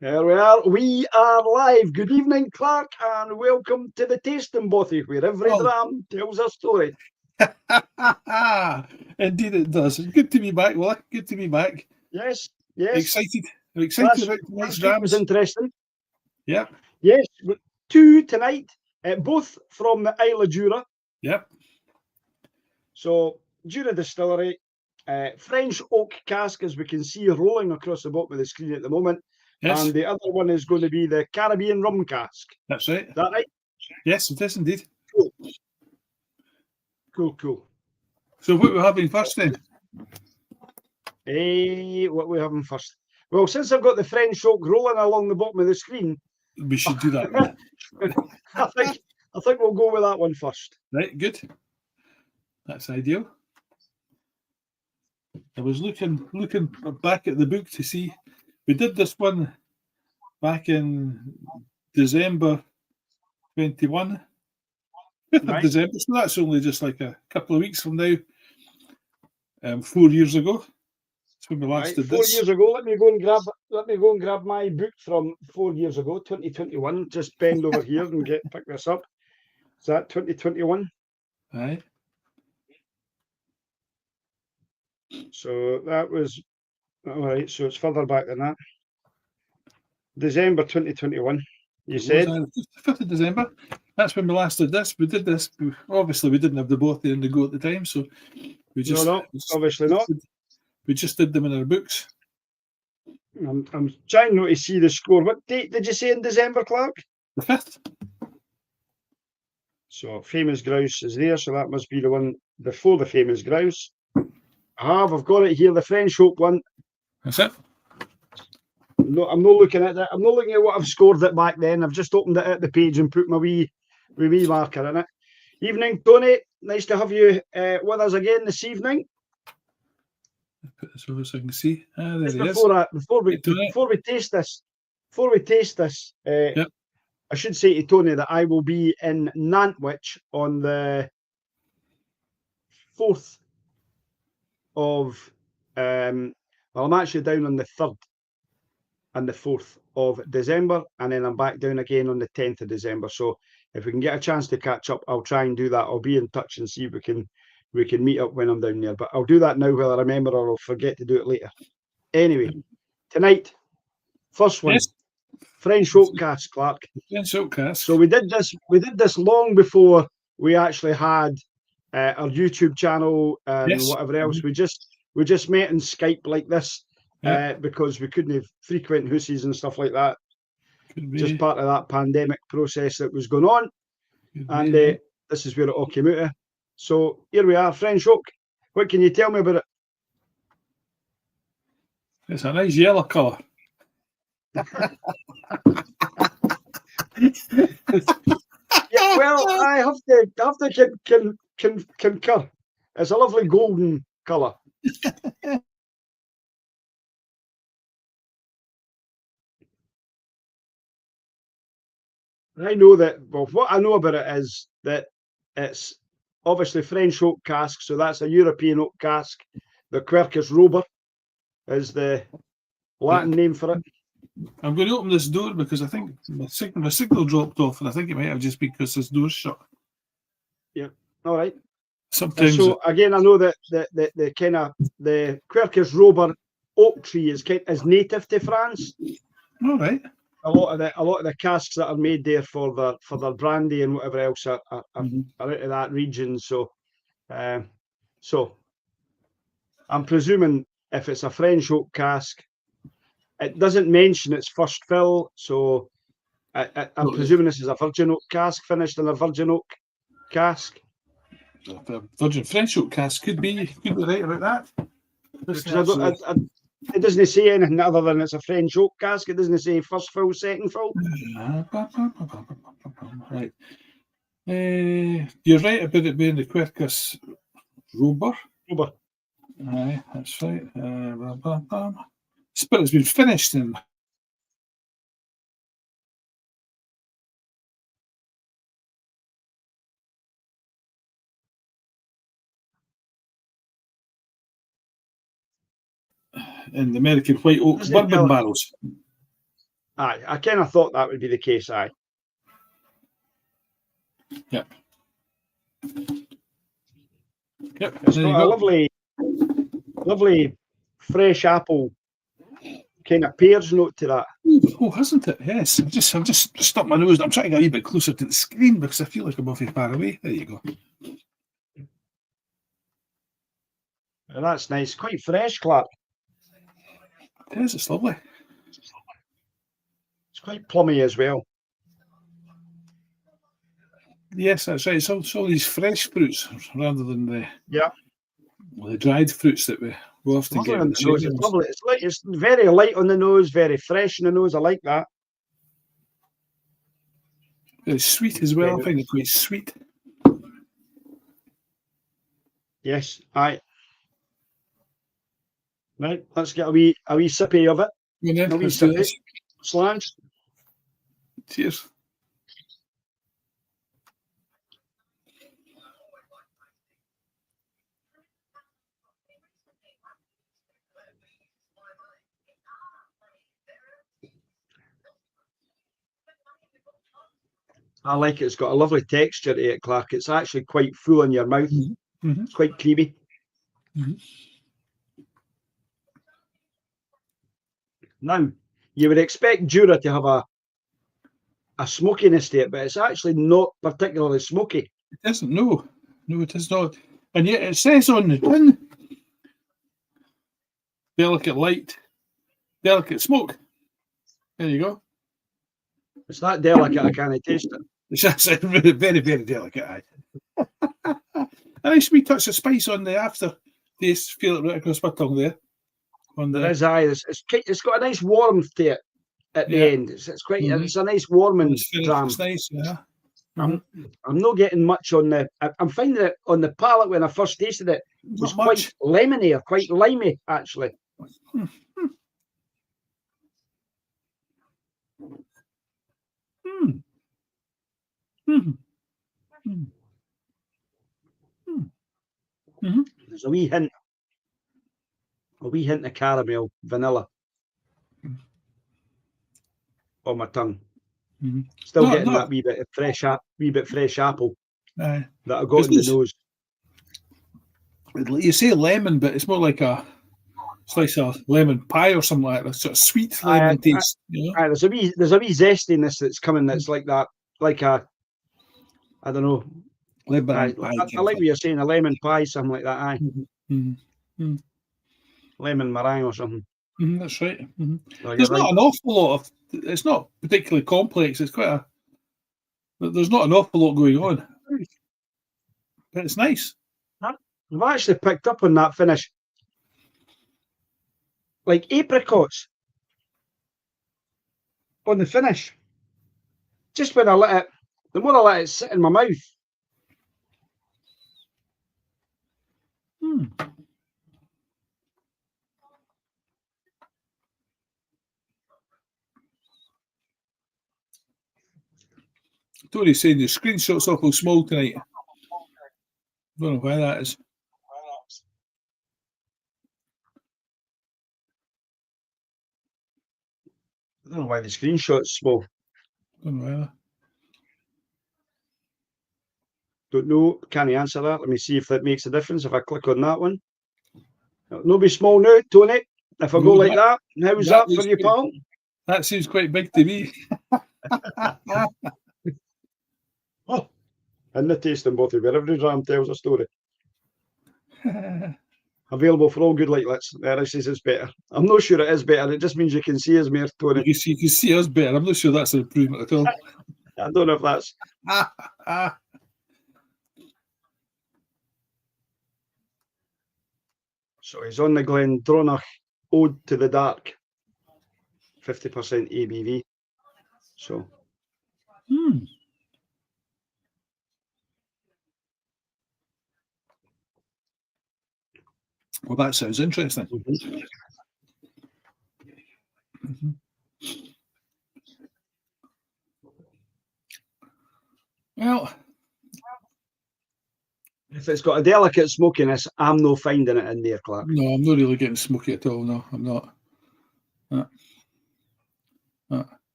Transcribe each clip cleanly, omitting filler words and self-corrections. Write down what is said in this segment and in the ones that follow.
There we are. We are live. Good evening, Clark, and welcome to the Tasting Bothy, where every Oh. dram tells a story. Indeed, it does. It's good to be back, Willie. Good to be back. Yes, yes. Excited. I'm excited about tonight's Last week was drams. interesting. Yep. Yes, two tonight, both from the Isle of Jura. Yep. So, Jura Distillery, French oak cask, as we can see rolling across the bottom of the screen at the moment. Yes. And the other one is going to be the Caribbean rum cask. That's right. Is that right? Yes, it is indeed. Cool. So what we're having first then? What are we having first? Well, since I've got the French oak rolling along the bottom of the screen, We should do that one. I think we'll go with that one first. Right, good. That's ideal. I was looking back at the book to see. We did this one back in December 21. Right. December, so that's only just like a couple of weeks from now. 4 years ago. That's when we last did 4 this. years ago. Let me go and grab my book from 4 years ago, 2021. Just bend over here and pick this up. Is that 2021? Aye. So that was all right. So it's further back than that. December 2021. You said 5th of December. That's when we last did this. We did this. Obviously, we didn't have the both in the go at the time, so we just obviously not. We just did them in our books. I'm trying not to see the score. What date did you say in December, Clark? The 5th. So Famous Grouse is there, so that must be the one before the Famous Grouse. I've got it here, the French oak one. That's it. No, I'm not looking at that. I'm not looking at what I've scored it back then. I've just opened it at the page and put my wee marker in it. Evening, Tony. Nice to have you with us again this evening. Put this over so I can see. There he is. Before we taste this, yep. I should say to Tony that I will be in Nantwich on the 4th of. Well, I'm actually down on the 3rd and the 4th of December, and then I'm back down again on the 10th of December. So if we can get a chance to catch up, I'll try and do that. I'll be in touch and see if we can meet up when I'm down there. But I'll do that now, whether I remember or I'll forget to do it later. Anyway, tonight, first one, yes. French oak cask, Clark. French oak cask. So we did this long before we actually had our YouTube channel and whatever else. We just met in Skype like this. Because we couldn't have frequent hussies and stuff like that. Just part of that pandemic process that was going on. And this is where it all came out of. So here we are, French oak. What can you tell me about it? It's a nice yellow colour. Yeah, well, I have to concur. It's a lovely golden colour. I know that, well, what I know about it is that it's obviously French oak cask, so that's a European oak cask. The Quercus robur is the Latin name for it. I'm going to open this door because I think my signal dropped off, and I think it might have just been because this door's shut. Yeah, all right. Sometimes. So again, I know that the kind of the Quercus robur oak tree is native to France. All right. A lot of the casks that are made there for their brandy and whatever else are out of that region. So, so I'm presuming if it's a French oak cask, it doesn't mention its first fill. So I'm presuming this is a virgin oak cask finished in a virgin oak cask. Virgin French oak cask could be right about that. It doesn't say anything other than it's a French oak cask. It doesn't say first fill, second fill. Right. You're right about it being the Quercus robur. Aye, that's right. Spirit's been finished in. In the American white oak bourbon barrels. Aye, I kind of thought that would be the case. Aye. Yep. Yep. It's There you got a go. lovely fresh apple kind of pears note to that. Oh, hasn't it? Yes. I've just stuck my nose. I'm trying to get a wee bit closer to the screen because I feel like I'm awfully far away. There you go. And that's nice. Quite fresh, Clark. It is. It's lovely. It's quite plummy as well. Yes, that's right. It's all these fresh fruits rather than the dried fruits that we often Lovely get. on the nose. It's lovely. It's very light on the nose, very fresh in the nose. I like that. It's sweet as well. I find it quite sweet. Yes, aye. Right, let's get a wee sippy of it. Then, a wee let's do sippy. this. Slange. Cheers. I like it. It's got a lovely texture to it, Clark. It's actually quite full in your mouth. Mm-hmm. It's quite creamy. Mm-hmm. Now, you would expect Jura to have a smokiness to it, but it's actually not particularly smoky. It isn't. No, it is not. And yet it says on the tin, delicate light, delicate smoke. There you go. It's that delicate, I can't taste it. It's very, very, very delicate. Aye. A nice wee touch of spice on the after taste. Feel it right across my tongue there. There is, aye. It's got a nice warmth to it at the end. It's quite. It's a nice warming dram. It's nice. Yeah. I'm not getting much on the. I'm finding it on the palate when I first tasted it. It was quite lemony or quite limey, actually. There's a wee hint of caramel, vanilla on my tongue. Still getting that wee bit fresh apple that I got in the nose. You say lemon, but it's more like a slice of lemon pie or something like that. Sort of sweet lemon taste. There's a wee zestiness that's coming. That's like that, like a, I don't know. Lemon pie. I like what you're saying, a lemon pie, something like that. Aye. Lemon meringue or something. That's right. There's not an awful lot of. It's not particularly complex. It's quite a. There's not an awful lot going on, but it's nice. I've actually picked up on that finish, like apricots on the finish. Just when I let it, the more I let it sit in my mouth. Tony's saying the screenshot's awful small tonight. Don't know why that is. I don't know why the screenshot's small. Don't know why. Don't know. Can't answer that. Let me see if that makes a difference if I click on that one. It'll be small now, Tony. If I go like that, how's that for you, pal? That seems quite big to me. Oh, and the tasting both of you. Every dram tells a story. Available for all good lightlets. This says it's better. I'm not sure it is better. It just means you can see us more, Tony. You can see us better. I'm not sure that's an improvement at all. I don't know if that's. So he's on the Glendronach Ode to the Dark. 50% ABV. So. Well, that sounds interesting. Well, if it's got a delicate smokiness, I'm not finding it in there, Clark. No, I'm not really getting smoky at all. No, I'm not.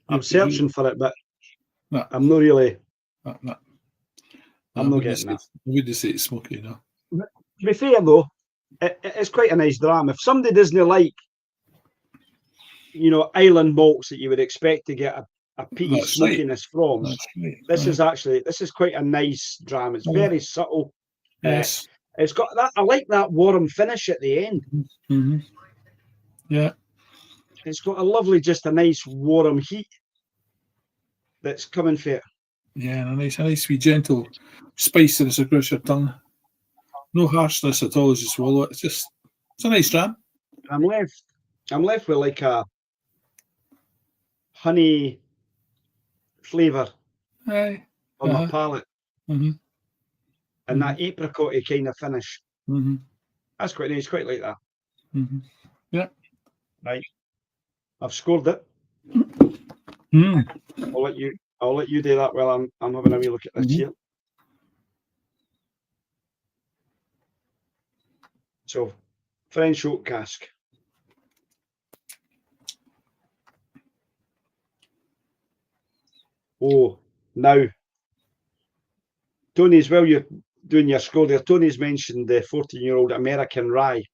I'm searching for it, but no. I'm not really. No. I'm not getting that. I wouldn't say it's smoky, no. To be fair, though, it's quite a nice dram. If somebody doesn't like, island malts that you would expect to get a peaty smokiness from, this is quite a nice dram. It's very subtle. Yes. It's got that. I like that warm finish at the end. Mm-hmm. Yeah. It's got a nice warm heat that's coming for it. Yeah, and a nice sweet gentle spiciness across your tongue. No harshness at all as you swallow it. It's a nice dram. I'm left with like a honey flavour on my palate. Mm-hmm. And that apricot-y kind of finish. Mm-hmm. That's quite nice, quite like that. Mm-hmm. Yeah. Right. I've scored it. Mm. I'll let you do that while I'm having a wee look at this here. So, French oak cask. Oh, now, Tony's, while you're doing your score there, Tony's mentioned the 14-year-old American rye.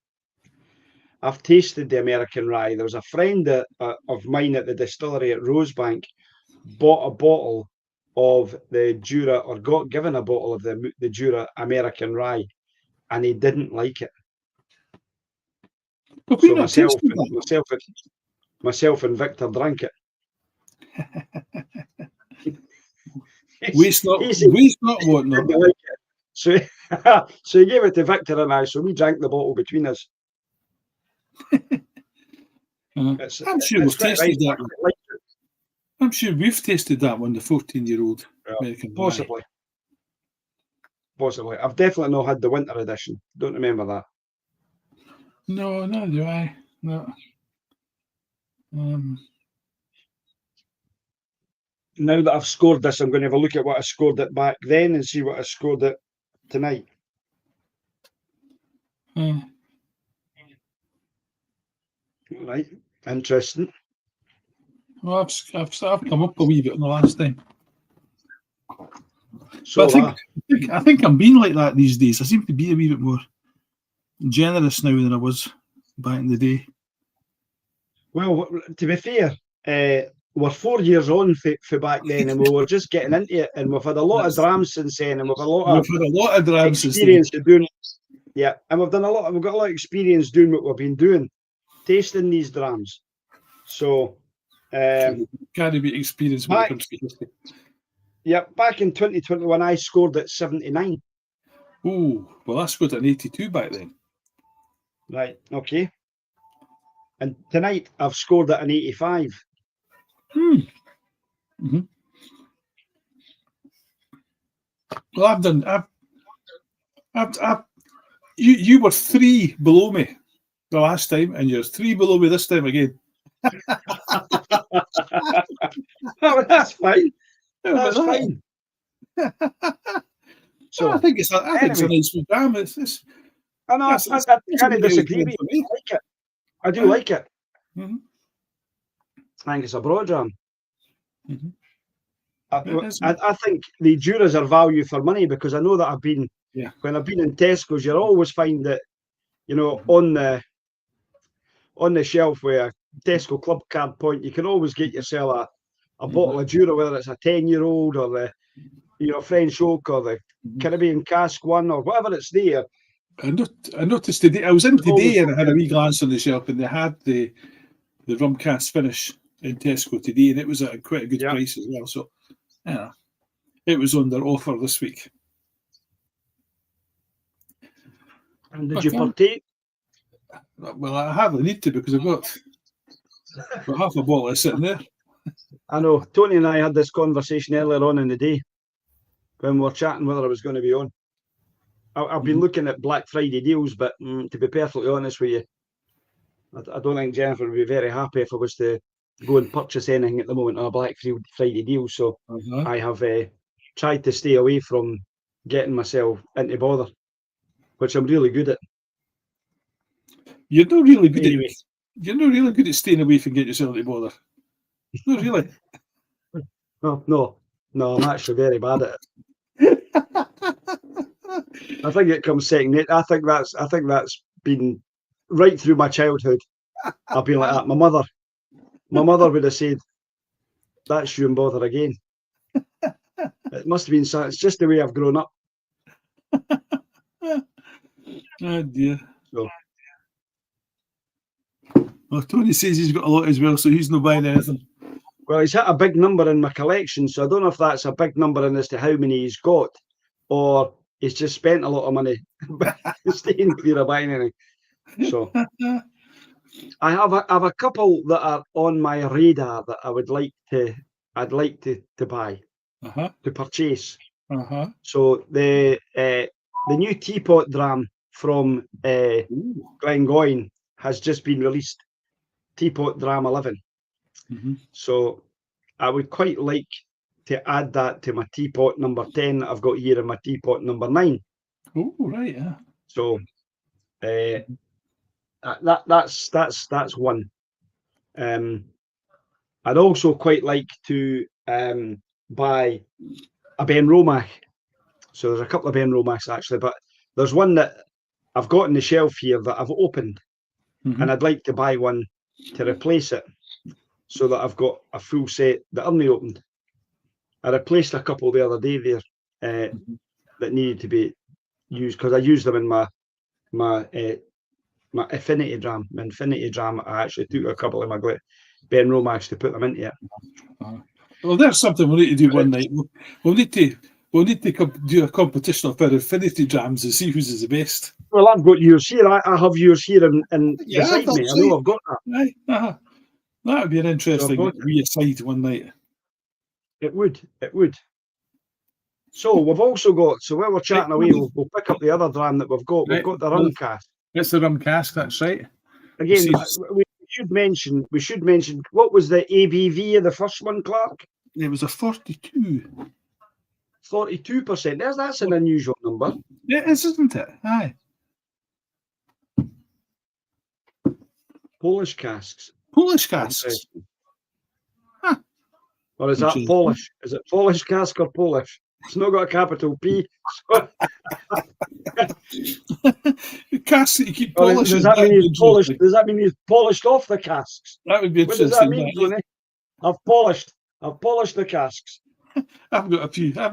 I've tasted the American rye. There was a friend of mine at the distillery at Rosebank bought a bottle of the Jura, or got given a bottle of the Jura American rye, and he didn't like it. So myself and Victor drank it. Waste not what not. Like it. So he gave it to Victor and I, so we drank the bottle between us. I'm sure we've tasted that one. Like I'm sure we've tasted that one, the 14-year-old American possibly. Rye. Possibly. I've definitely not had the winter edition. Don't remember that. No, neither do I. No. Now that I've scored this, I'm going to have a look at what I scored it back then and see what I scored it tonight. Right, interesting. Well, I've come up a wee bit in the last time. So but I think I'm being like that these days. I seem to be a wee bit more generous now than I was back in the day. Well, to be fair, we're 4 years on for back then, and we were just getting into it, and we've had a lot of drams since then, and we've had a lot of drams experience doing. Yeah, and we've got a lot of experience doing what we've been doing, tasting these drams. So, can't be experienced when it comes to history. Yeah, back in 2021, I scored at 79. Oh, well, I scored an 82 back then. Right, okay. And tonight, I've scored at an 85. Mm-hmm. Well, you were 3 below me the last time, and you're 3 below me this time again. Oh, that's fine. That's fine. So I think it's a nice jam. I know. I can't disagree with you. I like it. I do like it. Mm-hmm. I think it's a broad jam. Mm-hmm. I think the Juras are value for money, because I know that when I've been in Tesco's, you always find that, on the shelf with a Tesco club card point, you can always get yourself a bottle of Jura, whether it's a 10-year-old or the French oak or the Caribbean cask one or whatever it's there. I noticed today. I was in today and I had a wee glance on the shelf, and they had the rum cask finish in Tesco today, and it was at quite a good price as well. So, yeah, it was on their offer this week. And did you partake? Well, I hardly need to, because I've got half a bottle sitting there. I know. Tony and I had this conversation earlier on in the day when we were chatting whether I was going to be on. I've been looking at Black Friday deals, but to be perfectly honest with you, I don't think Jennifer would be very happy if I was to go and purchase anything at the moment on a Black Friday deal. So I have tried to stay away from getting myself into bother, which I'm really good at. You're not really good at staying away from getting yourself into bother. No, really. No, I'm actually very bad at it. I think it comes second. I think that's been right through my childhood. I've been like that. My mother would have said, "That shouldn't bother again." It must have been so. It's just the way I've grown up. Oh dear. So, Well, Tony says he's got a lot as well, so he's not buying anything. well, he's hit a big number in my collection, so I don't know if that's a big number in as to how many he's got, or he's just spent a lot of money staying clear of buying anything. So I have a couple that are on my radar that I'd like to buy, to purchase. So the new teapot dram from Glengoyne has just been released. Teapot Dram 11. So I would quite like to add that to my teapot number 10 that I've got here and my teapot number 9. Oh, right, yeah. So that's one. I'd also quite like to buy a Ben Romach. So there's a couple of Ben Romachs actually, but there's one that I've got on the shelf here that I've opened, and I'd like to buy one to replace it, so that I've got a full set that I've opened. I replaced a couple the other day there that needed to be used because I used them in my Infinity Dram. My Infinity Dram, I actually took a couple of my Ben Romachs to put them into it. Well, there's something we need to do one night. We'll need to do a competition of our Infinity Drams and see whose is the best. Well, I've got yours here. I have yours here and beside me. I know I've got that. Right. That would be an interesting aside one night. It would. So we've also got. So while we're chatting away, we'll pick up the other dram that we've got. We've got the rum cask. It's the rum cask. That's right. Again, we should mention. What was the ABV of the first one, Clark? It was a 42. 42%. That's an unusual number. Yeah, it is, isn't it? Aye. Polish casks. Polish casks. Huh. Or is that Polish? Is it Polish cask or Polish? It's not got a capital P. Casks that you keep polishing. Does that mean he's polished? Does that mean he's polished off the casks? That would be interesting. What does that mean, Tony? I've polished the casks. I've got a few. I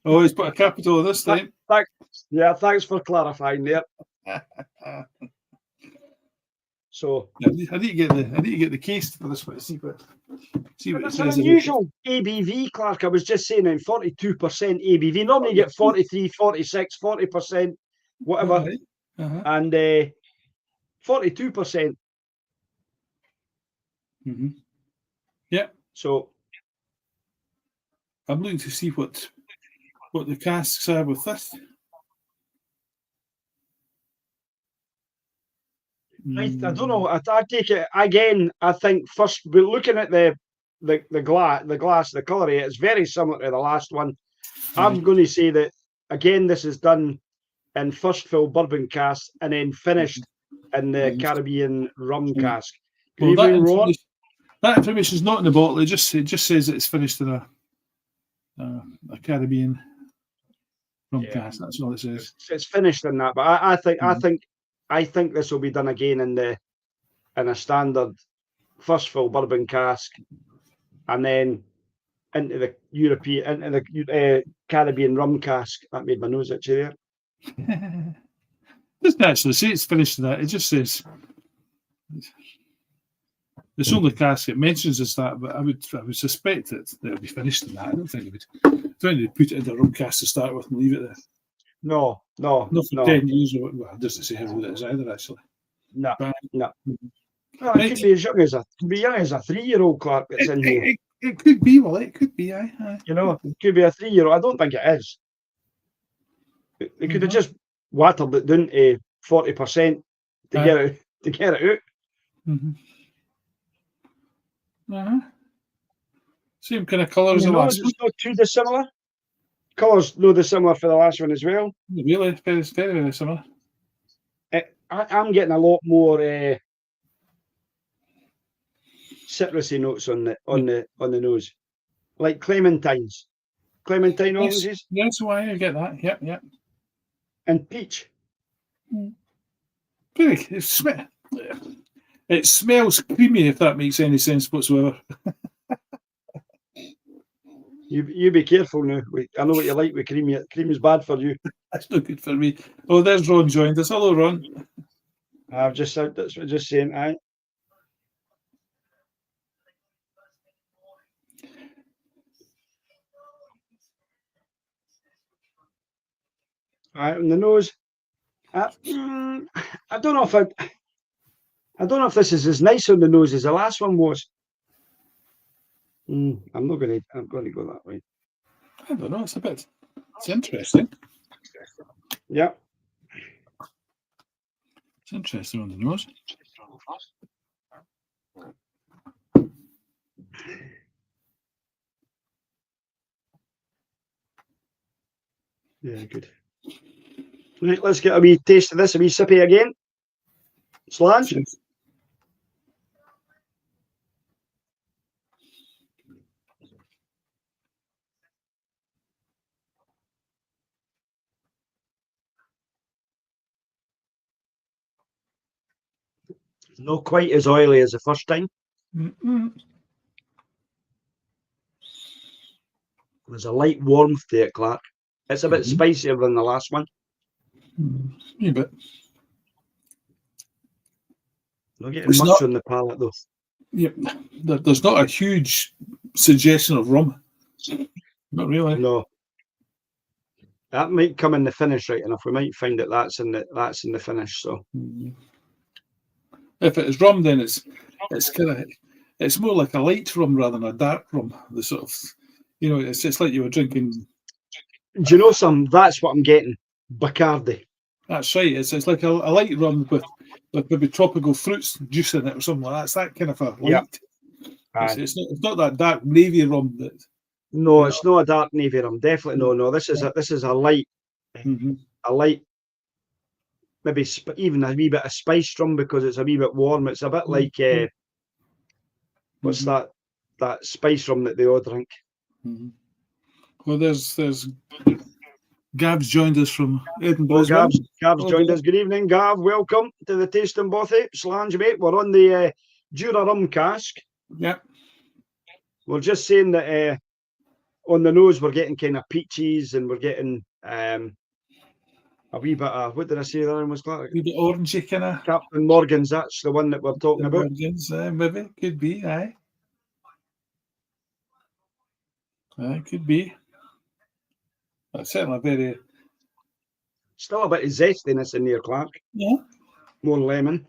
always put a capital this time. Thanks for clarifying there. So I need to get the case for this one to see what it says. It's an unusual ABV, Clark. I was just saying, 42% ABV. Normally you get 43, 46, 40%, whatever, and 42%. Yeah. So I'm looking to see what the casks are with this. I don't know. I take it again. I think first, but looking at the glass, the colour, it's very similar to the last one. I'm going to say that again. This is done in first fill bourbon cask and then finished in the Caribbean rum cask. Well, that information is not in the bottle. It just says it's finished in a Caribbean rum cask. That's all it says. It's finished in that, but I think this will be done again in a standard first fill bourbon cask, and then into the Caribbean rum cask. That made my nose itchy there. It doesn't actually say it's finished in that. It just says it's only cask. It mentions as that, but I would suspect that it would be finished in that. I don't think it would. Trying to put it in the rum cask to start with and leave it there. No. Not for 10 years. Well, it doesn't say how old it is either, actually. No. Well, it could be as young as a 3-year-old, Clark, that's in here. It could be. Well, it could be. Aye. You know, it could be a 3-year-old. I don't think it is. They could have just watered it down to 40% to get it out. Same kind of colour as the last one. It's not too dissimilar. Colours no dissimilar for the last one as well. Really, very, very similar. I'm getting a lot more citrusy notes on the nose. like clementines, clementine Yes, oranges, yes, why I get that. Yep, yep. and peach. Very. It smells creamy, if that makes any sense whatsoever. You be careful now. I know what you like with creamy. Cream is bad for you. That's not good for me. Oh, there's Ron joined us. Hello, Ron. I've just said that's what just saying. Aye. Aye, on the nose. I don't know if I don't know if this is as nice on the nose as the last one was. I'm not going to. I'm going to go that way. I don't know. It's interesting. Yeah. It's interesting on the nose. Yeah, good. Right, let's get a wee taste of this, a wee sippy again. Slange. Yes. Not quite as oily as the first time. There's a light warmth to it, Clark. It's a bit spicier than the last one. A bit. Not getting much on the palate though. Yep. There's not a huge suggestion of rum. Not really. No. That might come in the finish, right enough. We might find that that's in the finish. So if it is rum, then it's more like a light rum rather than a dark rum. The sort of, it's like you were drinking. Do you know that's what I'm getting? Bacardi. That's right. It's like a light rum with maybe tropical fruits juice in it or something like that. It's that kind of a light. Yeah. It's not that dark navy rum that. No, it's not a dark navy rum. Definitely no. This is a light, a light, maybe even a wee bit of spiced rum because it's a wee bit warm. It's a bit like what's that spice rum that they all drink? Well, there's Gav's joined us from Edinburgh. Gav's joined us. Good evening, Gav. Welcome to the Tasting Bothy. Slange, mate. We're on the Jura rum cask. Yep. We're just saying that on the nose we're getting kind of peaches and we're getting a wee bit of, what did I say the other one was, Clark? A wee bit orangey kind of. Captain Morgan's, that's the one that we're talking about. Morgan's, maybe. Could be, aye. Could be. That's certainly very. Still a bit of zestiness in there, Clark. Yeah. More lemon.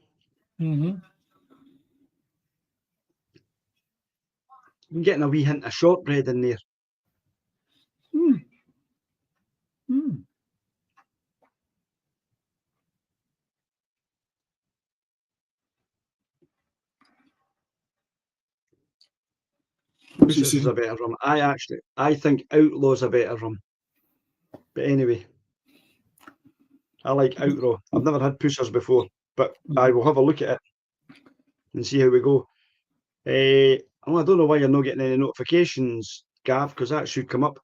I'm getting a wee hint of shortbread in there. This is a better rum. I think Outlaw's a better rum. But anyway, I like Outlaw. I've never had Pushers before, but I will have a look at it and see how we go. I don't know why you're not getting any notifications, Gav, because that should come up.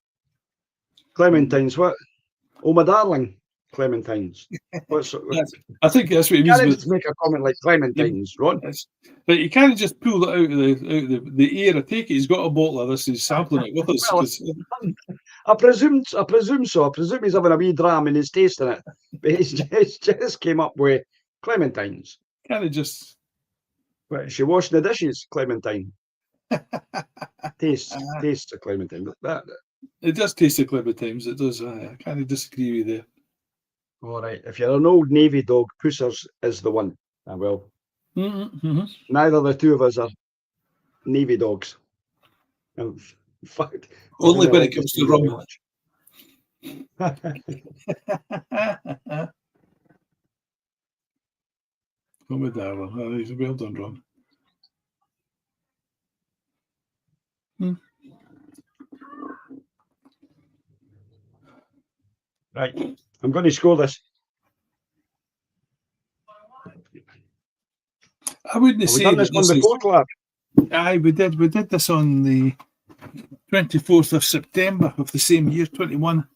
Clementines, what? Oh, my darling, clementines. I think that's what he means. You can't just make a comment like clementines, Ron. But you can't just pull it out of the air. I take it he's got a bottle of this. He's sampling it with us. Well, I presume so. I presume he's having a wee dram and he's tasting it. But he's just came up with clementines. Can't it just? Well, she washing the dishes, clementine. Tastes a clementine. But it does taste of clementines. It does. I can't disagree with you there. All right. If you're an old Navy dog, Pussers is the one. I will. Neither the two of us are Navy dogs. In fact, only when it comes to rum. Come with darling. He's well done, Ron. Right. I'm going to score this. I wouldn't say done this one before, Clark. Aye, we did this on the 24th of September of the same year, 21.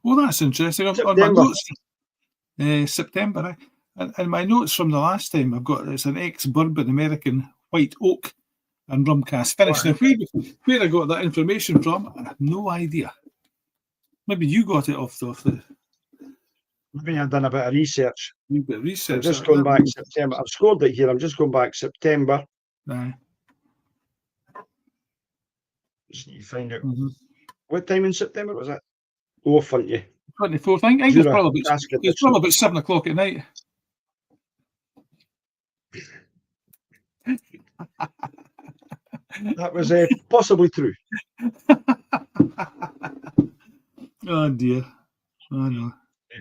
Oh, that's interesting. On my notes, September, and my notes from the last time I've got it's an ex-bourbon American white oak and rum cask finish. Now, where I got that information from, I have no idea. Maybe you got it off the. Maybe I've done a bit of research. A bit of research. I'm just going back September. I've scored it here. I'm just going back September. Aye. Just need to find out what time in September was it? Oh, front you. 24th. I think Jura, it's probably about 7 o'clock at night. That was possibly true. Oh dear. Oh no.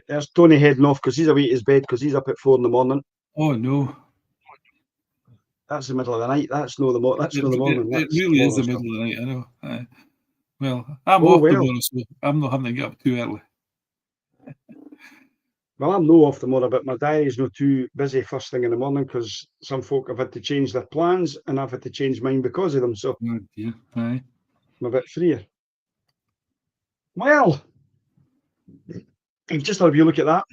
There's Tony heading off because he's away to his bed because he's up at 4 a.m. Oh no. That's the middle of the night. That's no the morning. That's no the morning. It really is the middle of the night. I know. Well, I'm off tomorrow, so I'm not having to get up too early. Well, I'm no off tomorrow, but my diary's not too busy first thing in the morning because some folk have had to change their plans and I've had to change mine because of them. So yeah, aye. I'm a bit freer. Well, you've just had a look at that.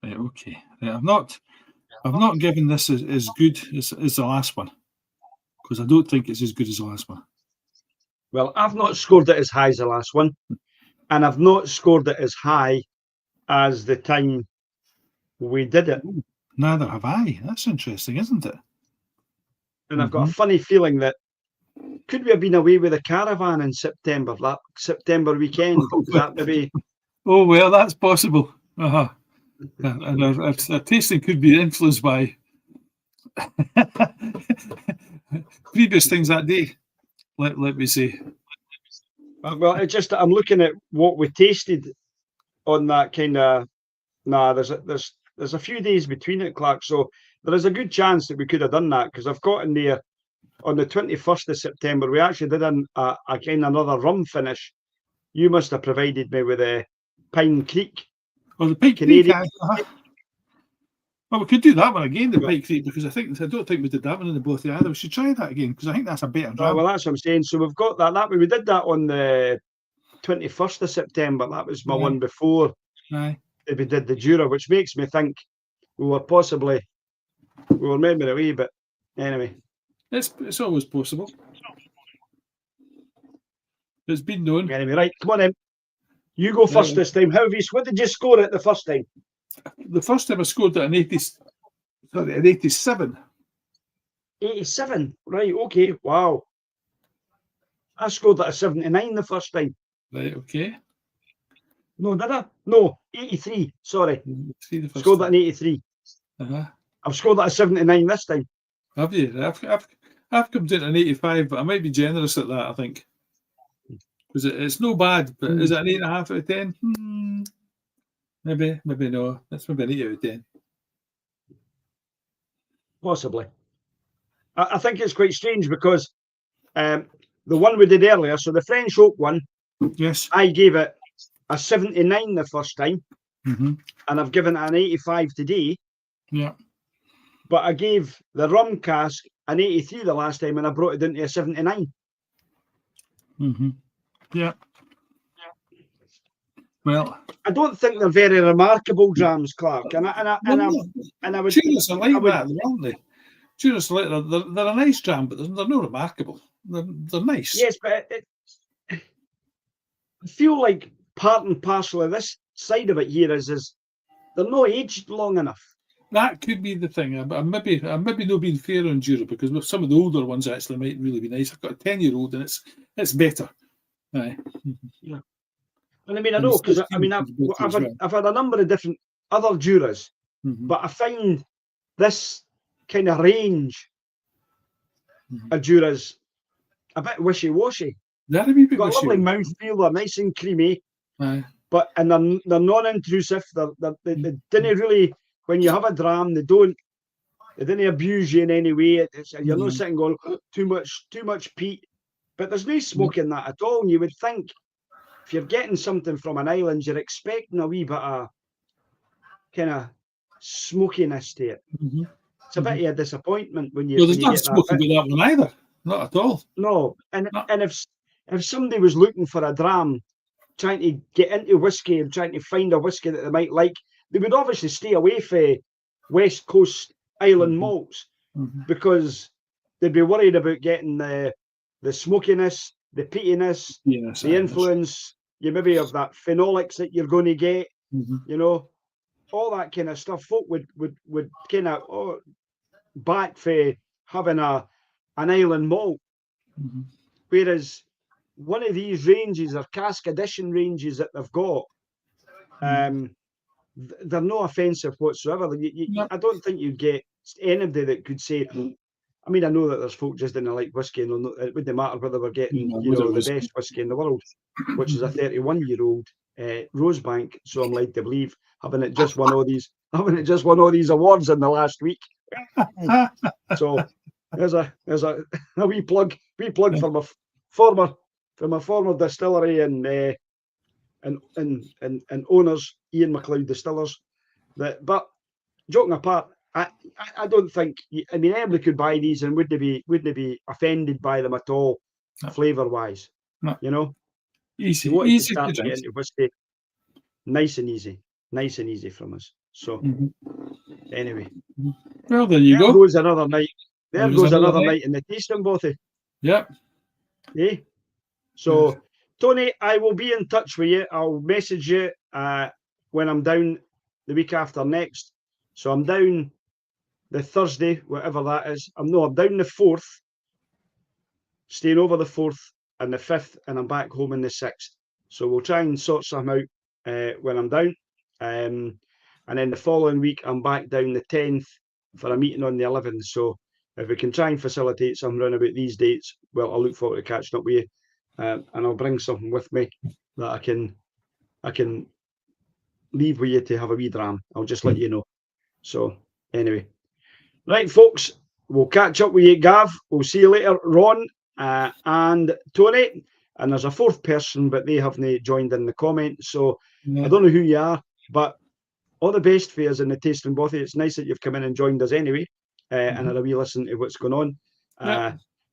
Right, okay. Right, I've not given this as good as the last one because I don't think it's as good as the last one. Well, I've not scored it as high as the last one, and I've not scored it as high as the time we did it. Neither have I. That's interesting, isn't it? And I've got a funny feeling that could we have been away with a caravan in September, that September weekend? Is that maybe? Oh well, that's possible. And our tasting could be influenced by previous things that day. Let me say. Well, it's just I'm looking at what we tasted on that kind of. There's a few days between it, Clark. So there is a good chance that we could have done that because I've got in there on the 21st of September. We actually did a kind of another rum finish. You must have provided me with a Pine Creek. Oh, the Pine Creek. Well, we could do that one again, the Pine Creek, because I don't think we did that one in the Bothy either. We should try that again because I think that's a better dram. Well, that's what I'm saying. So we've got that. We did that on the 21st of September. That was my one before. Aye. We did the Jura, which makes me think we were maybe away, but anyway. It's always possible. It's been known. Anyway, right, come on in. You go first this time. What did you score at the first time? The first time I scored at an 87. 87? Right, okay, wow. I scored at a 79 the first time. Right, okay. No, did I? No, 83, sorry. Scored at an 83. I've scored at a 79 this time. Have you? I've come down to an 85, but I might be generous at that, I think. Because it's no bad, but is it an 8.5 out of 10? Maybe no. That's maybe an 8 out of 10. Possibly. I think it's quite strange because the one we did earlier, so the French oak one, yes, I gave it a 79 the first time, and I've given it an 85 today. Yeah. But I gave the rum cask an 83 the last time, and I brought it down to a 79. Yeah. Well, I don't think they're very remarkable drams, Clark. And I would. Juras are like that, aren't they? Juras are like they're a nice dram, but they're not remarkable. They're nice. Yes, but I feel like part and parcel of this side of it here is they're not aged long enough. That could be the thing. I'm maybe not being fair on Jura because some of the older ones actually might really be nice. I've got a 10-year-old and it's better. Aye. Yeah. And I mean, I know because I've had a number of different other Juras, but I find this kind of range of Juras a bit wishy-washy. They're a wee bit got wishy. A lovely mouthfeel, they're nice and creamy. Aye. But they're non-intrusive. They didn't really. When you have a dram, they didn't abuse you in any way. You're not sitting going too much peat. But there's no smoke in that at all. And you would think if you're getting something from an island, you're expecting a wee bit of kind of smokiness to it. It's a bit of a disappointment when you, Well, when there's you not get that smoking bit. with that one either. Not at all. No, and No. and if somebody was looking for a dram, trying to get into whiskey and trying to find a whiskey that they might like, they would obviously stay away from West Coast island malts because they'd be worried about getting the smokiness, the peatiness, Yes, the influence. You maybe have that phenolics that you're going to get, you know, all that kind of stuff. Folk would kind of back for having an island malt, whereas one of these ranges or cask edition ranges that they've got, they're no offensive whatsoever. I don't think you'd get anybody that could say. I mean, I know that there's folk just didn't like whiskey, and it wouldn't matter whether we're getting, the best whiskey in the world, which is a 31-year-old Rosebank. So I'm led to believe, having it just won all these awards in the last week. So there's a wee plug for my former distillery and owners, Ian MacLeod Distillers. But joking apart, I don't think. I mean, anybody could buy these and wouldn't be offended by them at all, flavour wise. No. You know, easy, you wanted easy to start to get into whiskey, nice and easy from us. So anyway, well, there you go. Goes another night. There goes another night in the tasting bothy. Yep. Yeah. So Tony, I will be in touch with you. I'll message you when I'm down the week after next. So I'm down the Thursday, whatever that is. I'm down the 4th, staying over the 4th and the 5th, and I'm back home on the 6th. So we'll try and sort something out when I'm down. And then the following week, I'm back down the 10th for a meeting on the 11th. So if we can try and facilitate something around about these dates, well, I'll look forward to catching up with you. And I'll bring something with me that I can leave with you to have a wee dram. I'll just let you know. So anyway, right, folks, we'll catch up with you, Gav. We'll see you later, Ron and Tony. And there's a 4th person, but they haven't joined in the comments. So I don't know who you are, but all the best for us in the tasting bothy. It's nice that you've come in and joined us anyway, and had a wee listen to what's going on.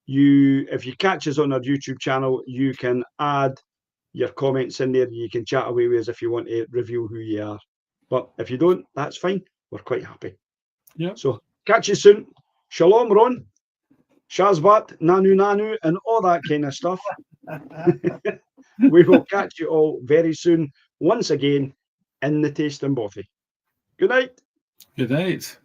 If you catch us on our YouTube channel, you can add your comments in there. You can chat away with us if you want to reveal who you are. But if you don't, that's fine. We're quite happy. Yeah. So catch you soon. Shalom, Ron. Shazbat, Nanu, and all that kind of stuff. We will catch you all very soon, once again, in the tasting bothy. Good night. Good night.